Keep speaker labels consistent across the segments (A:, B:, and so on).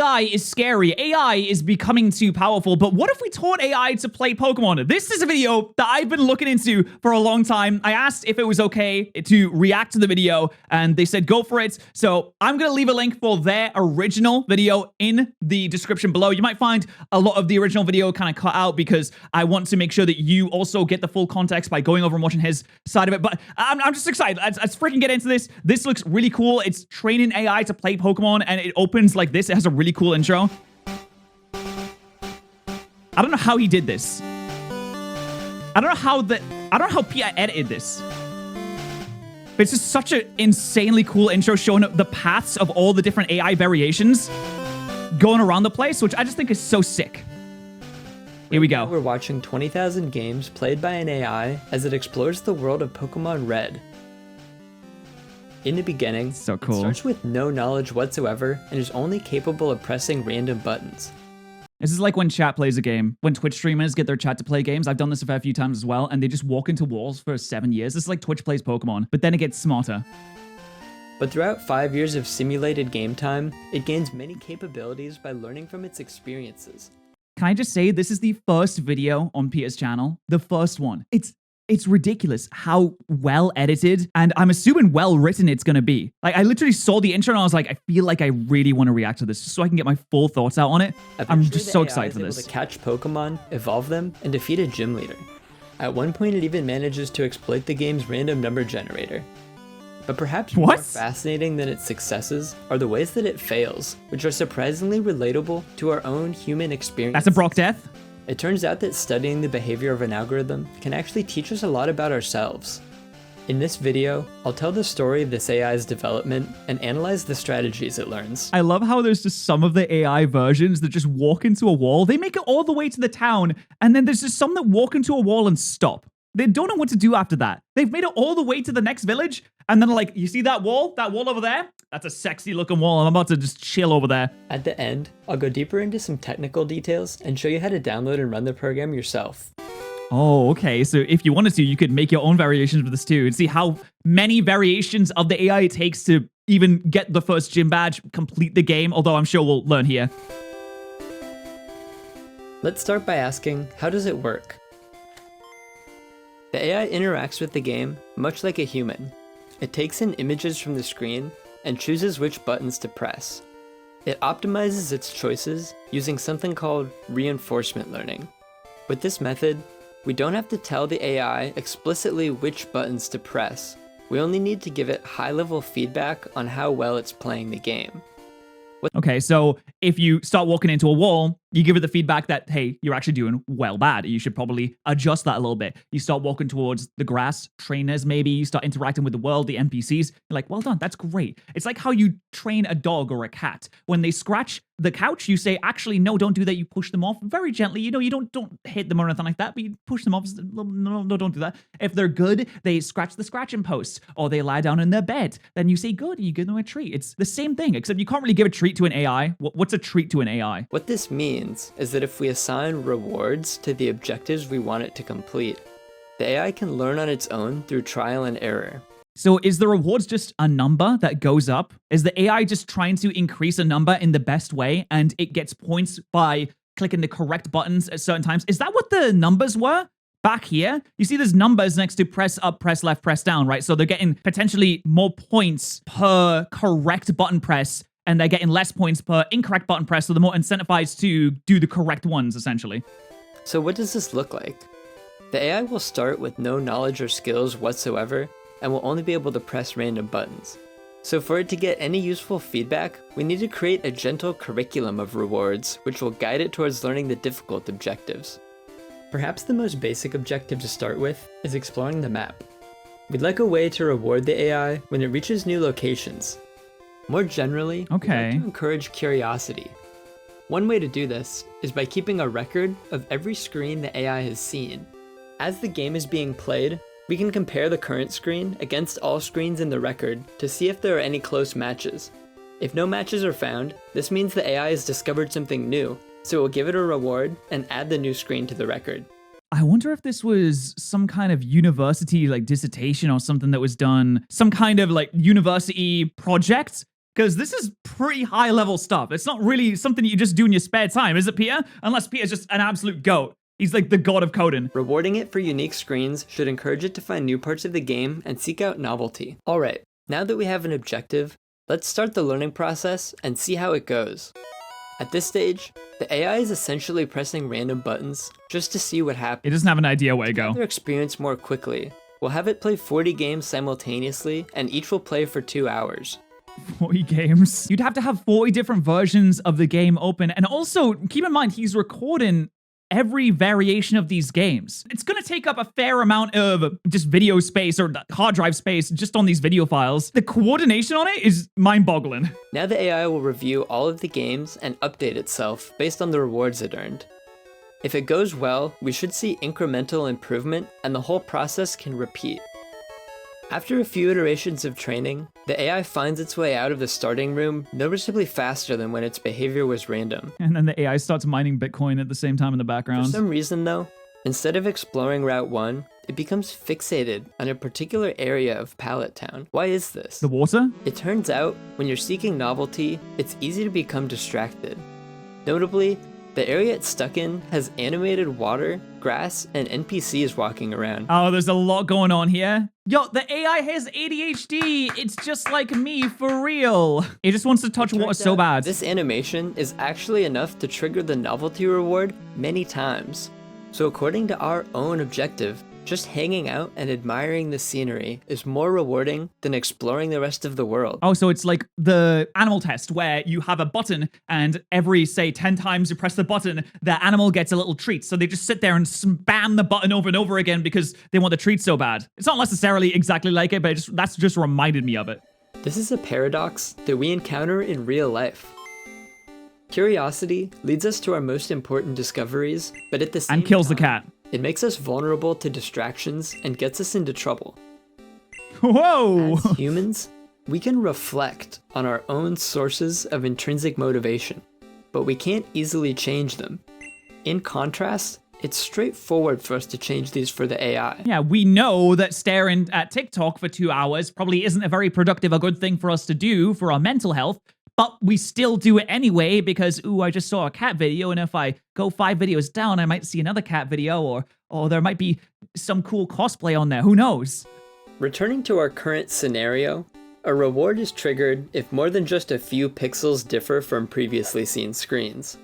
A: AI is scary. AI is becoming too powerful, but what if we taught AI to play Pokemon? This is a video that I've been looking into for a long time. I asked if it was okay to react to the video, and they said go for it. So I'm going to leave a link for their original video in the description below. You might find a lot of the original video kind of cut out because I want to make sure that you also get the full context by going over and watching his side of it. But I'm just excited. Let's freaking get into this. This looks really cool. It's training AI to play Pokemon, and it opens like this. It has a really cool intro. I don't know how he did this. I don't know how Peter edited this. But it's just such an insanely cool intro showing the paths of all the different AI variations going around the place, which I just think is so sick. Here we go.
B: We're watching 20,000 games played by an AI as it explores the world of Pokemon Red. In the beginning,
A: so cool.
B: It starts with no knowledge whatsoever and is only capable of pressing random buttons.
A: This is like when chat plays a game. When Twitch streamers get their chat to play games, I've done this a fair few times as well, and they just walk into walls for 7 years. This is like Twitch plays Pokemon, but then it gets smarter.
B: But throughout 5 years of simulated game time, it gains many capabilities by learning from its experiences.
A: Can I just say, this is the first video on Peter's channel. The first one. It's ridiculous how well edited and I'm assuming well written it's going to be. Like, I literally saw the intro and I was like, I feel like I really want to react to this just so I can get my full thoughts out on it. I'm just so excited for this.
B: Able to catch Pokemon, evolve them, and defeat a gym leader. At one point, it even manages to exploit the game's random number generator. But perhaps more fascinating than its successes are the ways that it fails, which are surprisingly relatable to our own human experience.
A: That's a Brock death.
B: It turns out that studying the behavior of an algorithm can actually teach us a lot about ourselves. In this video, I'll tell the story of this AI's development and analyze the strategies it learns.
A: I love how there's just some of the AI versions that just walk into a wall. They make it all the way to the town, and then there's just some that walk into a wall and stop. They don't know what to do after that. They've made it all the way to the next village, and then like, you see that wall? That wall over there? That's a sexy looking wall. I'm about to just chill over there.
B: At the end, I'll go deeper into some technical details and show you how to download and run the program yourself.
A: Oh, okay. So if you wanted to, you could make your own variations with this too and see how many variations of the AI it takes to even get the first gym badge, complete the game, although I'm sure we'll learn here.
B: Let's start by asking, how does it work? The AI interacts with the game much like a human. It takes in images from the screen and chooses which buttons to press. It optimizes its choices using something called reinforcement learning. With this method, we don't have to tell the AI explicitly which buttons to press. We only need to give it high-level feedback on how well it's playing the game.
A: Okay, so if you start walking into a wall, you give it the feedback that, hey, you're actually doing well bad. You should probably adjust that a little bit. You start walking towards the grass, trainers maybe, you start interacting with the world, the NPCs. You're like, well done, that's great. It's like how you train a dog or a cat. When they scratch the couch, you say, actually, no, don't do that. You push them off very gently. You know, you don't hit them or anything like that, but you push them off. No, don't do that. If they're good, they scratch the scratching post or they lie down in their bed. Then you say, good, and you give them a treat. It's the same thing, except you can't really give a treat to an AI. What's a treat to an AI?
B: What this means is that if we assign rewards to the objectives we want it to complete, the AI can learn on its own through trial and error.
A: So is the rewards just a number that goes up? Is the AI just trying to increase a number in the best way and it gets points by clicking the correct buttons at certain times? Is that what the numbers were? Back here, you see there's numbers next to press up, press left, press down, right? So they're getting potentially more points per correct button press, and they're getting less points per incorrect button press, so they're more incentivized to do the correct ones, essentially.
B: So what does this look like? The AI will start with no knowledge or skills whatsoever, and will only be able to press random buttons. So for it to get any useful feedback, we need to create a gentle curriculum of rewards, which will guide it towards learning the difficult objectives. Perhaps the most basic objective to start with is exploring the map. We'd like a way to reward the AI when it reaches new locations. More generally, we'd like to encourage curiosity. One way to do this is by keeping a record of every screen the AI has seen. As the game is being played, we can compare the current screen against all screens in the record to see if there are any close matches. If no matches are found, this means the AI has discovered something new, so it will give it a reward and add the new screen to the record.
A: I wonder if this was some kind of university like dissertation or something that was done, some kind of like university project Because this is pretty high level stuff. It's not really something you just do in your spare time, is it, Peter? Unless Peter's just an absolute goat. He's like the god of coding.
B: Rewarding it for unique screens should encourage it to find new parts of the game and seek out novelty. Alright, now that we have an objective, let's start the learning process and see how it goes. At this stage, the AI is essentially pressing random buttons just to see what happens.
A: It doesn't have an idea where to go.
B: To experience more quickly, we'll have it play 40 games simultaneously, and each will play for 2 hours.
A: 40 games. You'd have to have 40 different versions of the game open. And also, keep in mind, he's recording every variation of these games. It's going to take up a fair amount of just video space or hard drive space just on these video files. The coordination on it is mind-boggling.
B: Now the AI will review all of the games and update itself based on the rewards it earned. If it goes well, we should see incremental improvement and the whole process can repeat. After a few iterations of training, the AI finds its way out of the starting room noticeably faster than when its behavior was random.
A: And then the AI starts mining Bitcoin at the same time in the background.
B: For some reason though, instead of exploring Route 1, it becomes fixated on a particular area of Pallet Town. Why is this?
A: The water?
B: It turns out, when you're seeking novelty, it's easy to become distracted. Notably, the area it's stuck in has animated water, grass, and NPCs walking around.
A: Oh, there's a lot going on here. Yo, the AI has ADHD. It's just like me, for real. It just wants to touch water so bad.
B: This animation is actually enough to trigger the novelty reward many times. So according to our own objective, just hanging out and admiring the scenery is more rewarding than exploring the rest of the world.
A: Oh, so it's like the animal test where you have a button and every, say, 10 times you press the button, the animal gets a little treat. So they just sit there and spam the button over and over again because they want the treat so bad. It's not necessarily exactly like it, but that's just reminded me of it.
B: This is a paradox that we encounter in real life. Curiosity leads us to our most important discoveries, but at the same time,
A: and kills the cat.
B: It makes us vulnerable to distractions and gets us into trouble.
A: Whoa!
B: As humans, we can reflect on our own sources of intrinsic motivation, but we can't easily change them. In contrast, it's straightforward for us to change these for the AI.
A: Yeah, we know that staring at TikTok for 2 hours probably isn't a very productive or good thing for us to do for our mental health, but we still do it anyway because, ooh, I just saw a cat video, and if I go 5 videos down, I might see another cat video, or there might be some cool cosplay on there. Who knows?
B: Returning to our current scenario, a reward is triggered if more than just a few pixels differ from previously seen screens.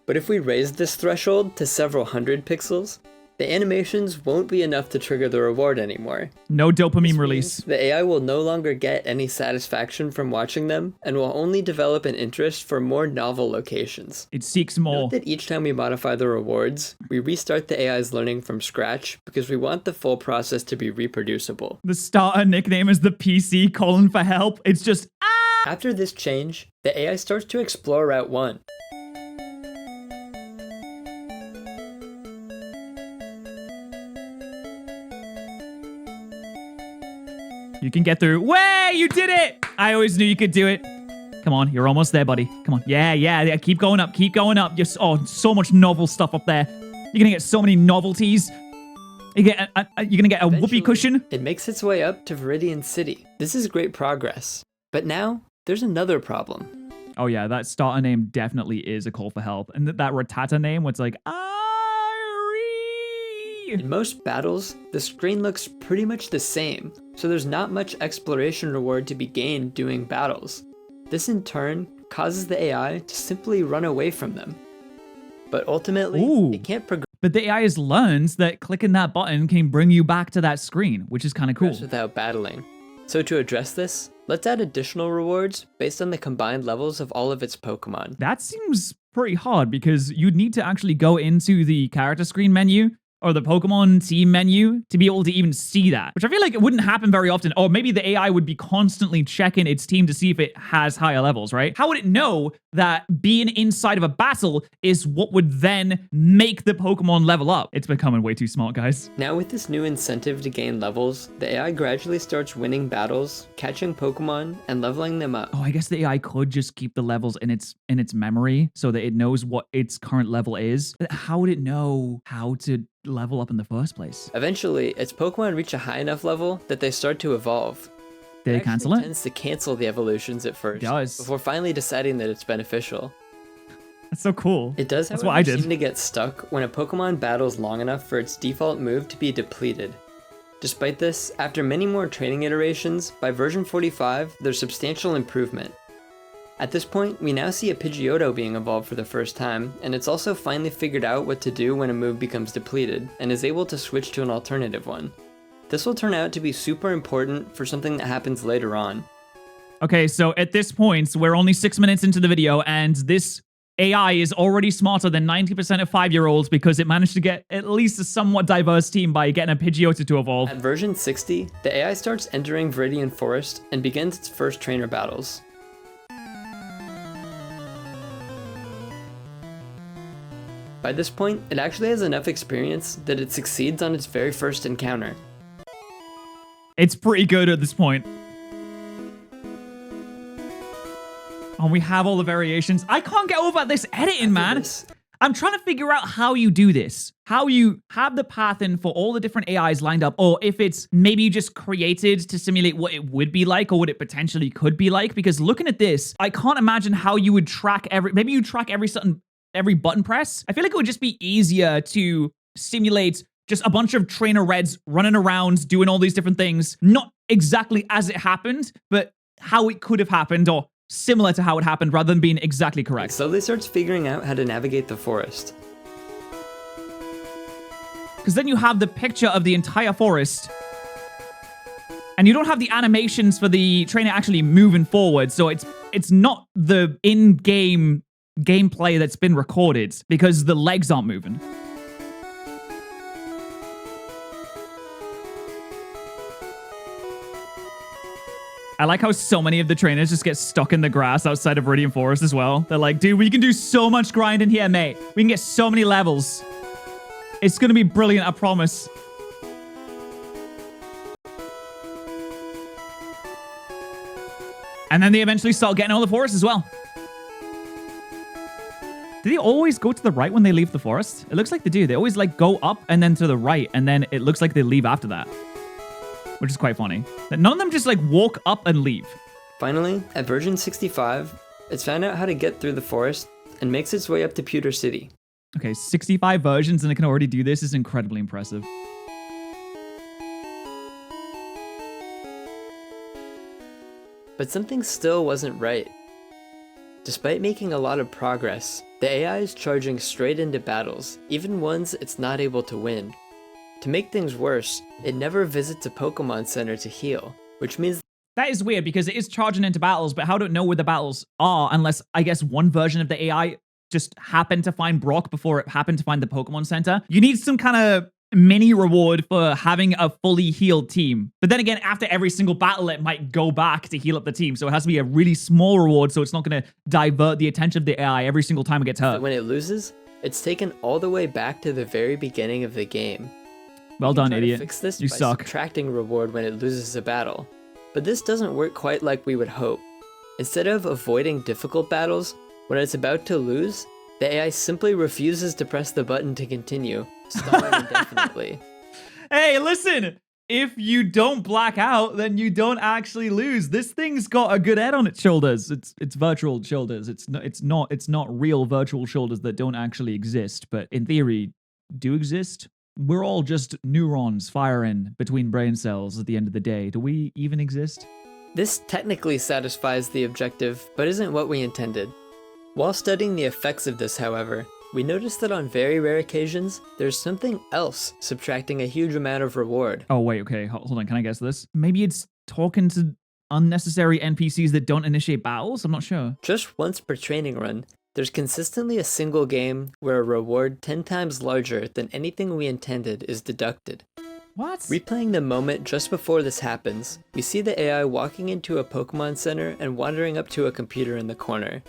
B: But if we raise this threshold to several hundred pixels, the animations won't be enough to trigger the reward anymore.
A: No dopamine release.
B: The AI will no longer get any satisfaction from watching them, and will only develop an interest for more novel locations.
A: It seeks more.
B: Note that each time we modify the rewards, we restart the AI's learning from scratch because we want the full process to be reproducible.
A: The starter nickname is the PC calling for help. It's just, ah!
B: After this change, the AI starts to explore Route 1.
A: You can get through. Way, you did it! I always knew you could do it. Come on, you're almost there, buddy. Come on. Yeah. Keep going up. Keep going up. Just, oh, so much novel stuff up there. You're gonna get so many novelties. You're gonna get a whoopee cushion.
B: It makes its way up to Viridian City. This is great progress. But now, there's another problem.
A: Oh yeah, that starter name definitely is a call for help. And that Rattata name, what's like,
B: In most battles, the screen looks pretty much the same, so there's not much exploration reward to be gained doing battles. This in turn causes the AI to simply run away from them. But ultimately, it can't progress.
A: But the AI has learned that clicking that button can bring you back to that screen, which is kind of cool.
B: Without battling. So to address this, let's add additional rewards based on the combined levels of all of its Pokemon.
A: That seems pretty hard because you'd need to actually go into the character screen menu or the Pokemon team menu to be able to even see that, which I feel like it wouldn't happen very often. Or maybe the AI would be constantly checking its team to see if it has higher levels, right? How would it know that being inside of a battle is what would then make the Pokemon level up? It's becoming way too smart, guys.
B: Now with this new incentive to gain levels, the AI gradually starts winning battles, catching Pokemon, and leveling them up.
A: Oh, I guess the AI could just keep the levels in its memory so that it knows what its current level is. But how would it know how to level up in the first place?
B: Eventually, its Pokemon reach a high enough level that they start to evolve.
A: Did
B: It
A: it cancel
B: actually
A: it?
B: tends to cancel the evolutions at first,
A: does.
B: before finally deciding that it's beneficial.
A: That's so cool.
B: It does,
A: That's
B: however,
A: what I did.
B: seem to get stuck when a Pokemon battles long enough for its default move to be depleted. Despite this, after many more training iterations, by version 45, there's substantial improvement. At this point, we now see a Pidgeotto being evolved for the first time, and it's also finally figured out what to do when a move becomes depleted, and is able to switch to an alternative one. This will turn out to be super important for something that happens later on.
A: Okay, so at this point, we're only 6 minutes into the video, and this AI is already smarter than 90% of 5-year-olds because it managed to get at least a somewhat diverse team by getting a Pidgeotto to evolve.
B: At version 60, the AI starts entering Viridian Forest and begins its first trainer battles. By this point, it actually has enough experience that it succeeds on its very first encounter.
A: It's pretty good at this point. Oh, we have all the variations. I can't get over this editing, man. I'm trying to figure out how you do this. How you have the path in for all the different AIs lined up, or if it's maybe you just created to simulate what it would be like or what it potentially could be like. Because looking at this, I can't imagine how you would track maybe you track every button press. I feel like it would just be easier to simulate just a bunch of trainer reds running around doing all these different things, not exactly as it happened, but how it could have happened or similar to how it happened rather than being exactly correct.
B: It slowly starts figuring out how to navigate the forest.
A: Because then you have the picture of the entire forest, and you don't have the animations for the trainer actually moving forward, so it's not the in-game gameplay that's been recorded because the legs aren't moving. I like how so many of the trainers just get stuck in the grass outside of Viridian Forest as well. They're like, dude, we can do so much grind in here, mate. We can get so many levels. It's going to be brilliant, I promise. And then they eventually start getting all the forest as well. Do they always go to the right when they leave the forest? It looks like they do. They always like go up and then to the right, and then it looks like they leave after that. Which is quite funny. That none of them just like walk up and leave.
B: Finally, at version 65, it's found out how to get through the forest and makes its way up to Pewter City.
A: Okay, 65 versions and it can already do this is incredibly impressive.
B: But something still wasn't right. Despite making a lot of progress, the AI is charging straight into battles, even ones it's not able to win. To make things worse, it never visits a Pokemon Center to heal, which means
A: that is weird because it is charging into battles, but how do it know where the battles are unless, I guess, one version of the AI just happened to find Brock before it happened to find the Pokemon Center? You need some kind of mini reward for having a fully healed team. But then again, after every single battle, it might go back to heal up the team. So it has to be a really small reward so it's not going to divert the attention of the AI every single time it gets hurt.
B: when it loses, it's taken all the way back to the very beginning of the game.
A: Well done,
B: To
A: idiot.
B: fix this
A: You
B: by
A: suck.
B: subtracting reward when it loses a battle. But this doesn't work quite like we would hope. Instead of avoiding difficult battles, when it's about to lose, the AI simply refuses to press the button to continue, stalling indefinitely.
A: Hey, listen! If you don't black out, then you don't actually lose. This thing's got a good head on its shoulders. It's virtual shoulders. It's not real virtual shoulders that don't actually exist, but in theory do exist. We're all just neurons firing between brain cells at the end of the day. Do we even exist?
B: This technically satisfies the objective, but isn't what we intended. While studying the effects of this, however, we noticed that on very rare occasions, there's something else subtracting a huge amount of reward.
A: Oh, wait, okay, hold on, can I guess this? Maybe it's talking to unnecessary NPCs that don't initiate battles? I'm not sure.
B: Just once per training run, there's consistently a single game where a reward 10 times larger than anything we intended is deducted.
A: What?
B: Replaying the moment just before this happens, we see the AI walking into a Pokemon Center and wandering up to a computer in the corner.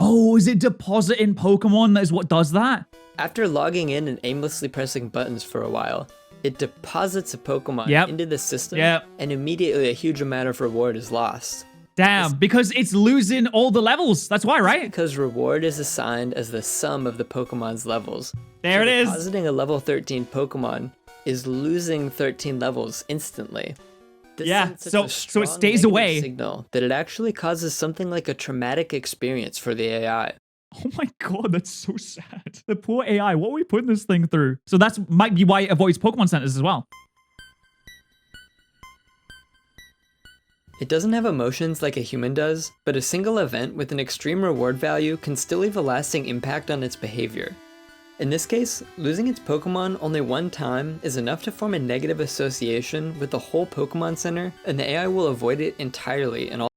A: Oh, is it depositing Pokemon that is what does that?
B: After logging in and aimlessly pressing buttons for a while, it deposits a Pokemon into the system, and immediately a huge amount of reward is lost.
A: Damn, because it's losing all the levels. That's why, right?
B: Because reward is assigned as the sum of the Pokemon's levels.
A: There it is.
B: Depositing a level 13 Pokemon is losing 13 levels instantly. This
A: Yeah,
B: sends such
A: so-
B: a
A: so it
B: strong
A: stays
B: negative
A: away.
B: signal that it actually causes something like a traumatic experience for the AI.
A: Oh my god, that's so sad. The poor AI, what are we putting this thing through? So that's might be why it avoids Pokemon centers as well.
B: It doesn't have emotions like a human does, but a single event with an extreme reward value can still leave a lasting impact on its behavior. In this case, losing its Pokemon only one time is enough to form a negative association with the whole Pokemon Center, and the AI will avoid it entirely in all.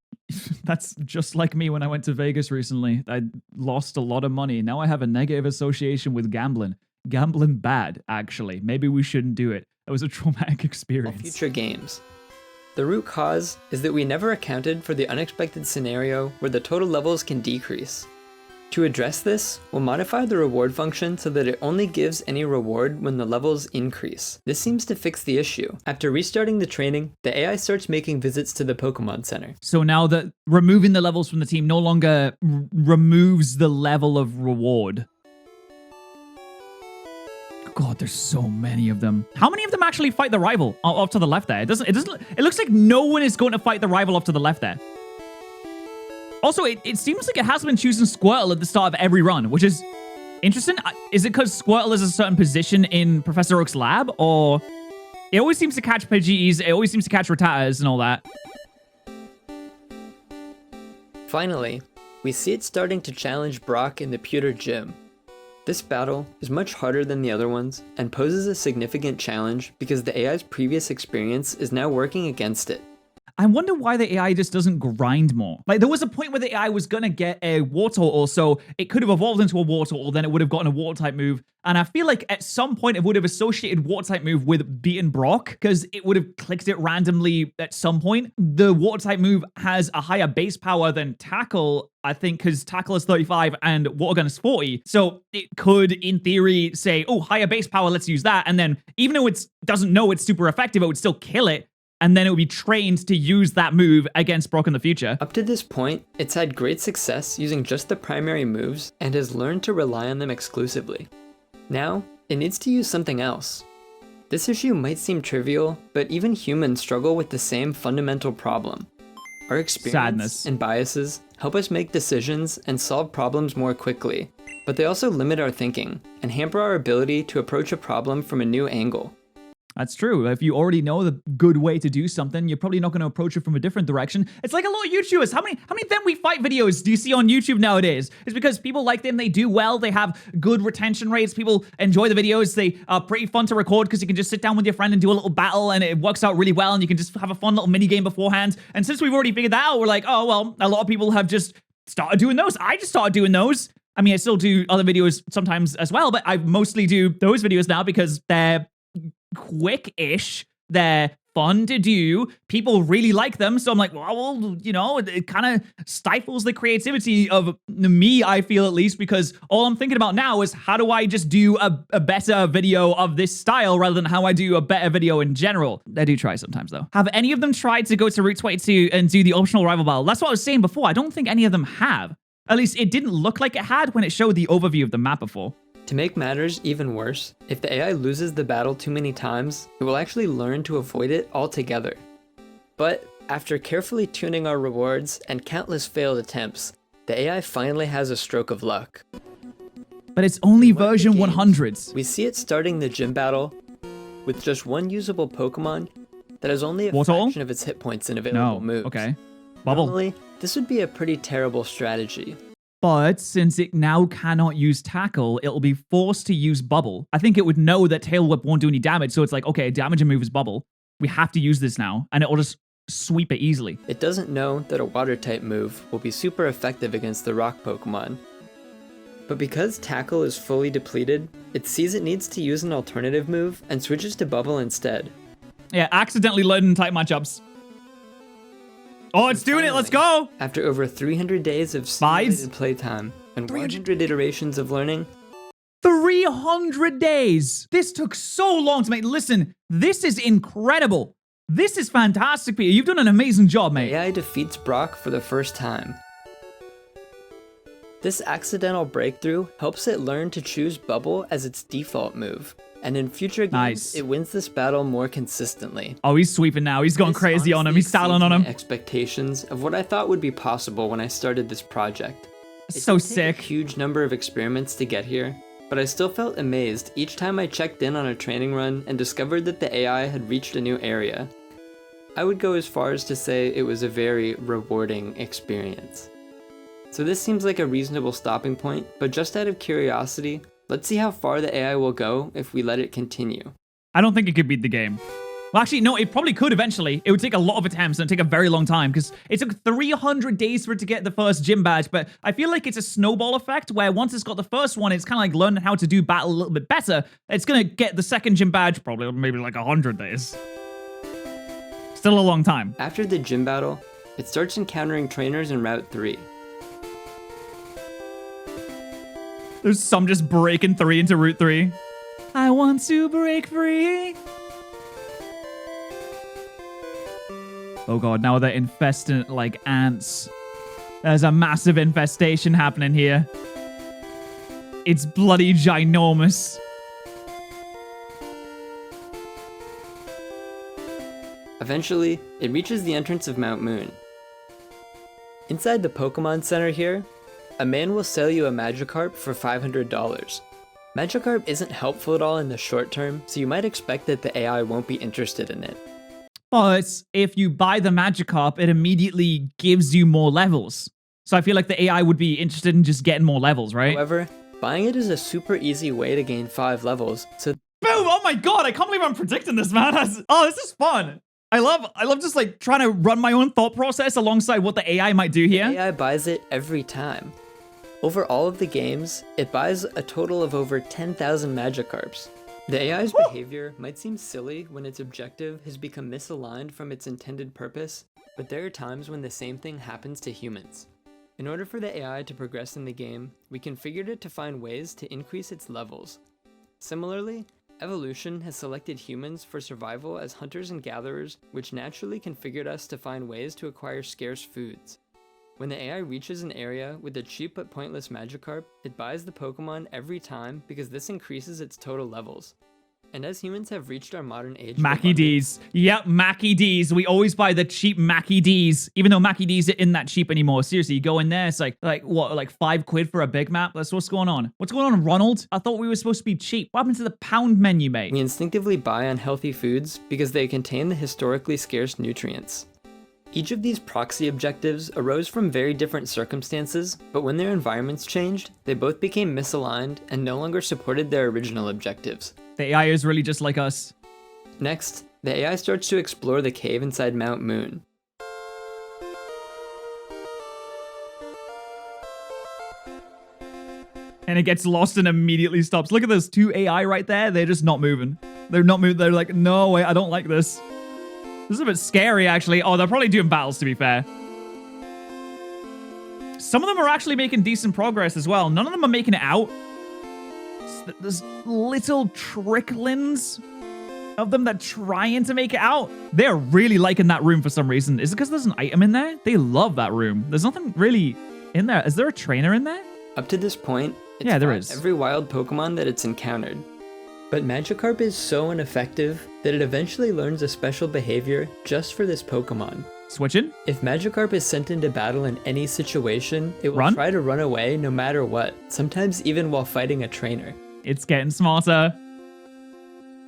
A: That's just like me when I went to Vegas recently. I lost a lot of money. Now I have a negative association with gambling. Gambling bad, actually. Maybe we shouldn't do it. It was a traumatic experience.
B: Future games. The root cause is that we never accounted for the unexpected scenario where the total levels can decrease. To address this, we'll modify the reward function so that it only gives any reward when the levels increase. This seems to fix the issue. After restarting the training, the AI starts making visits to the Pokemon Center.
A: So now that removing the levels from the team no longer removes the level of reward. God, there's so many of them. How many of them actually fight the rival off to the left there? It looks like no one is going to fight the rival off to the left there. Also, it seems like it has been choosing Squirtle at the start of every run, which is interesting. Is it because Squirtle is a certain position in Professor Oak's lab, or it always seems to catch Pidgeys, it always seems to catch Rattatas and all that?
B: Finally, we see it starting to challenge Brock in the Pewter Gym. This battle is much harder than the other ones and poses a significant challenge because the AI's previous experience is now working against it.
A: I wonder why the AI just doesn't grind more. Like, there was a point where the AI was gonna get a Water or so it could have evolved into a Water, or then it would have gotten a Water-type move. And I feel like at some point it would have associated Water-type move with beating Brock, because it would have clicked it randomly at some point. The Water-type move has a higher base power than Tackle, I think, because Tackle is 35 and Water Gun is 40. So it could, in theory, say, oh, higher base power, let's use that. And then even though it doesn't know it's super effective, it would still kill it. And then it would be trained to use that move against Brock in the future.
B: Up to this point, it's had great success using just the primary moves and has learned to rely on them exclusively. Now, it needs to use something else. This issue might seem trivial, but even humans struggle with the same fundamental problem. Our experience and biases help us make decisions and solve problems more quickly, but they also limit our thinking and hamper our ability to approach a problem from a new angle.
A: That's true. If you already know the good way to do something, you're probably not going to approach it from a different direction. It's like a lot of YouTubers. How many Then We Fight videos do you see on YouTube nowadays? It's because people like them, they do well, they have good retention rates, people enjoy the videos, they are pretty fun to record because you can just sit down with your friend and do a little battle and it works out really well and you can just have a fun little mini game beforehand. And since we've already figured that out, we're like, oh, well, a lot of people have just started doing those. I just started doing those. I mean, I still do other videos sometimes as well, but I mostly do those videos now because they're quick-ish, they're fun to do, people really like them, so I'm like, well, you know, it kind of stifles the creativity of me, I feel, at least, because all I'm thinking about now is how do I just do a better video of this style rather than how I do a better video in general. I do try sometimes, though. Have any of them tried to go to Route 22 and do the optional rival battle? That's what I was saying before. I don't think any of them have. At least it didn't look like it had when it showed the overview of the map before.
B: To make matters even worse, if the AI loses the battle too many times, it will actually learn to avoid it altogether. But after carefully tuning our rewards and countless failed attempts, the AI finally has a stroke of luck.
A: But it's only version 100s.
B: We see it starting the gym battle with just one usable Pokemon that has only a
A: Water?
B: fraction of its hit points and available moves.
A: Okay. Bubble.
B: Normally, this would be a pretty terrible strategy.
A: But since it now cannot use Tackle, it'll be forced to use Bubble. I think it would know that Tail Whip won't do any damage, so it's like, okay, damage and move is Bubble. We have to use this now, and it'll just sweep it easily.
B: It doesn't know that a Water-type move will be super effective against the Rock Pokemon. But because Tackle is fully depleted, it sees it needs to use an alternative move and switches to Bubble instead.
A: Yeah, accidentally learning type matchups. Oh, it's doing it. Let's go.
B: After over 300 days of simulated playtime and 100 iterations of learning.
A: 300 days. This took so long to make. Listen, this is incredible. This is fantastic, Peter. You've done an amazing job, mate.
B: AI defeats Brock for the first time. This accidental breakthrough helps it learn to choose Bubble as its default move, and in future games, it wins this battle more consistently.
A: Oh, he's sweeping now. He's going crazy on him. He's styling on him.
B: Expectations of what I thought would be possible when I started this project.
A: So sick.
B: A huge number of experiments to get here, but I still felt amazed each time I checked in on a training run and discovered that the AI had reached a new area. I would go as far as to say it was a very rewarding experience. So this seems like a reasonable stopping point, but just out of curiosity, let's see how far the AI will go if we let it continue.
A: I don't think it could beat the game. Well, actually, no, it probably could eventually. It would take a lot of attempts and take a very long time because it took 300 days for it to get the first gym badge. But I feel like it's a snowball effect where once it's got the first one, it's kind of like learning how to do battle a little bit better. It's going to get the second gym badge probably maybe like 100 days. Still a long time.
B: After the gym battle, it starts encountering trainers in Route 3.
A: There's some just breaking 3 into Route 3. I want to break free. Oh god, now they're infesting like ants. There's a massive infestation happening here. It's bloody ginormous.
B: Eventually, it reaches the entrance of Mount Moon. Inside the Pokemon Center here, a man will sell you a Magikarp for $500. Magikarp isn't helpful at all in the short term, so you might expect that the AI won't be interested in it.
A: But if you buy the Magikarp, it immediately gives you more levels. So I feel like the AI would be interested in just getting more levels, right?
B: However, buying it is a super easy way to gain 5 levels, so...
A: Boom! Oh my god, I can't believe I'm predicting this, man. Oh, this is fun. I love just like trying to run my own thought process alongside what the AI might do here.
B: The AI buys it every time. Over all of the games, it buys a total of over 10,000 Magikarps. The AI's behavior might seem silly when its objective has become misaligned from its intended purpose, but there are times when the same thing happens to humans. In order for the AI to progress in the game, we configured it to find ways to increase its levels. Similarly, evolution has selected humans for survival as hunters and gatherers, which naturally configured us to find ways to acquire scarce foods. When the AI reaches an area with a cheap but pointless Magikarp, it buys the Pokemon every time because this increases its total levels. And as humans have reached our modern age...
A: Mackie D's. Yep, Mackie D's. We always buy the cheap Mackie D's, even though Mackie D's isn't that cheap anymore. Seriously, you go in there, it's like what, like £5 for a Big Mac? That's what's going on. What's going on, Ronald? I thought we were supposed to be cheap. What happened to the pound menu, mate?
B: We instinctively buy unhealthy foods because they contain the historically scarce nutrients. Each of these proxy objectives arose from very different circumstances, but when their environments changed, they both became misaligned and no longer supported their original objectives.
A: The AI is really just like us.
B: Next, the AI starts to explore the cave inside Mount Moon.
A: And it gets lost and immediately stops. Look at those 2 AI right there. They're just not moving. They're not moving. They're like, no way, I don't like this. This is a bit scary, actually. Oh, they're probably doing battles, to be fair. Some of them are actually making decent progress as well. None of them are making it out. There's little tricklings of them that are trying to make it out. They're really liking that room for some reason. Is it because there's an item in there? They love that room. There's nothing really in there. Is there a trainer in there?
B: Up to this point, it's
A: there is.
B: Every wild Pokemon that it's encountered. But Magikarp is so ineffective that it eventually learns a special behavior just for this Pokemon.
A: Switching?
B: If Magikarp is sent into battle in any situation, it will try to run away no matter what, sometimes even while fighting a trainer.
A: It's getting smarter.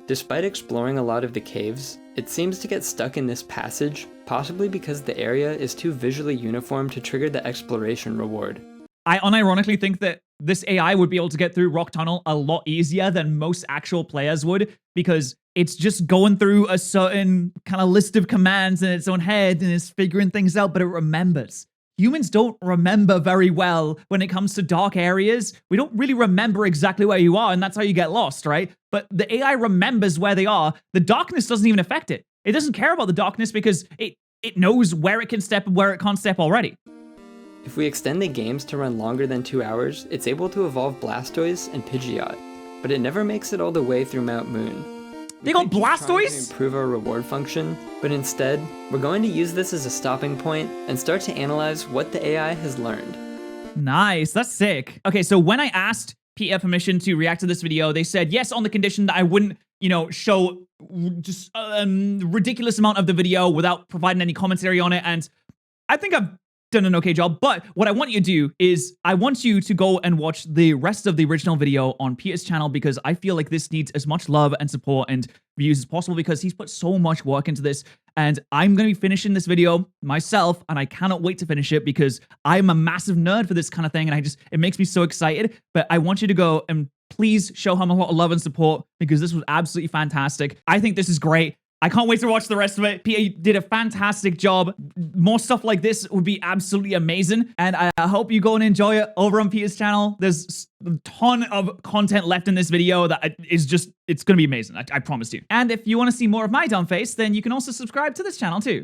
B: Despite exploring a lot of the caves, it seems to get stuck in this passage, possibly because the area is too visually uniform to trigger the exploration reward.
A: I unironically think that this AI would be able to get through Rock Tunnel a lot easier than most actual players would, because it's just going through a certain kind of list of commands in its own head and it's figuring things out, but it remembers. Humans don't remember very well when it comes to dark areas. We don't really remember exactly where you are, and that's how you get lost, right? But the AI remembers where they are. The darkness doesn't even affect it. It doesn't care about the darkness because it knows where it can step and where it can't step already.
B: If we extend the games to run longer than 2 hours, it's able to evolve Blastoise and Pidgeot, but it never makes it all the way through Mount Moon.
A: They got Blastoise?
B: To improve our reward function, but instead, we're going to use this as a stopping point and start to analyze what the AI has learned.
A: Nice. That's sick. Okay, so when I asked Peter permission to react to this video, they said yes on the condition that I wouldn't, show just ridiculous amount of the video without providing any commentary on it. And I think I've done an okay job, but what I want you to do is I want you to go and watch the rest of the original video on Peter's channel, because I feel like this needs as much love and support and views as possible, because he's put so much work into this. And I'm going to be finishing this video myself, and I cannot wait to finish it because I'm a massive nerd for this kind of thing, and it makes me so excited. But I want you to go and please show him a lot of love and support, because this was absolutely fantastic. I think this is great. I can't wait to watch the rest of it. Peter did a fantastic job. More stuff like this would be absolutely amazing. And I hope you go and enjoy it over on Peter's channel. There's a ton of content left in this video that is just, it's going to be amazing. I promise you. And if you want to see more of my dumb face, then you can also subscribe to this channel too.